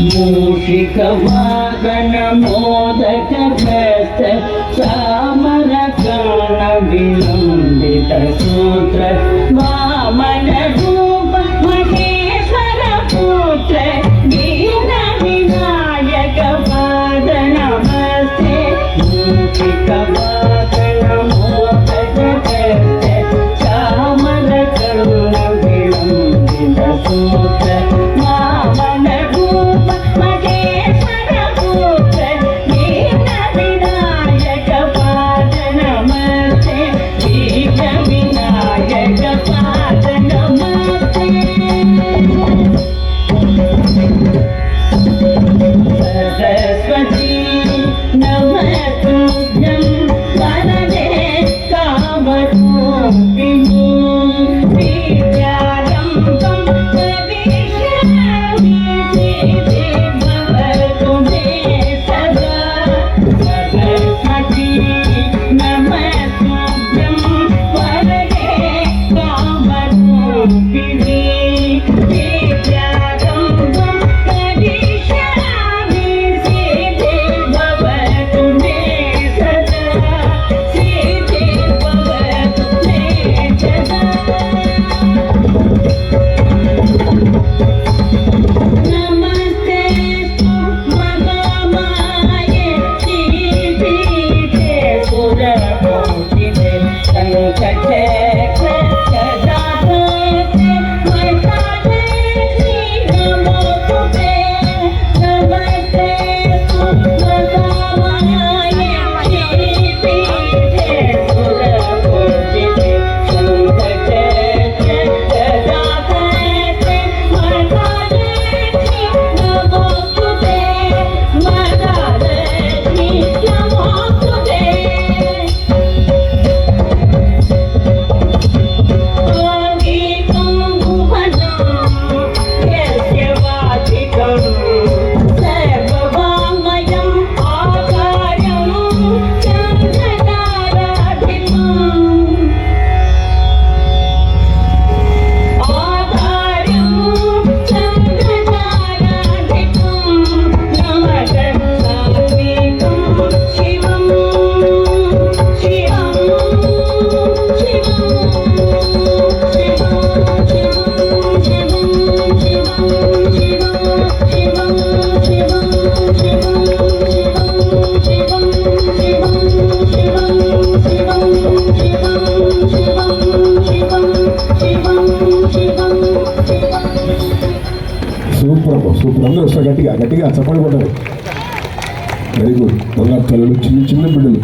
मूषिक वाहन मोदक ग्रस्त चामर कर्ण विलंबित सूत्र वामन रूप महेश्वर पुत्र दीन विनायक पाद नमस्ते मूषिक वाहन मोदक ग्रस्त चामर कर्ण विलंबित सूत्र वामन रूप महेश्वर पुत्र दीन विनायक पाद नमस्ते दीन विनायक पाद नमस्ते सरस्वती नमस्तुभ्यं वरदे कामरूपिणी विद्यारम्भं करिष्यामि सिद्धि भवतु मे सदा सरस्वती नमस्तुभ्यं वरदे कामरूपिणी विद्यारम्भं करिष्यामि सिद्धि भवतु मे सदा सिद्धि भवतु मे सदा नमस्ते महामाये श्रीपीठे सुरपूजिते संकटे क्लेशदाते वैतालक्ष्मी नमोस्तुते नमस्ते महामाये श्रीपीठे सुरपूजिते संकटे क्लेशदाते वैतालक्ष्मी नमोस्तुते महालक्ष्मी नमोस्तुते आदिकं भुवनं यस्य वाचिकं सर्ववाङ्मयम् आकारं चन्द्रताराधिपम् आधारं चन्द्रताराधिपं नमः सात्विकं शिवं शिवं సూపర్ సూపర్ అందరూ వస్తారు గట్టిగా గట్టిగా చప్పట్లు కొట్టారు వెరీ గుడ్ బంగారు తల్లులు చిన్న చిన్న బిడ్డలు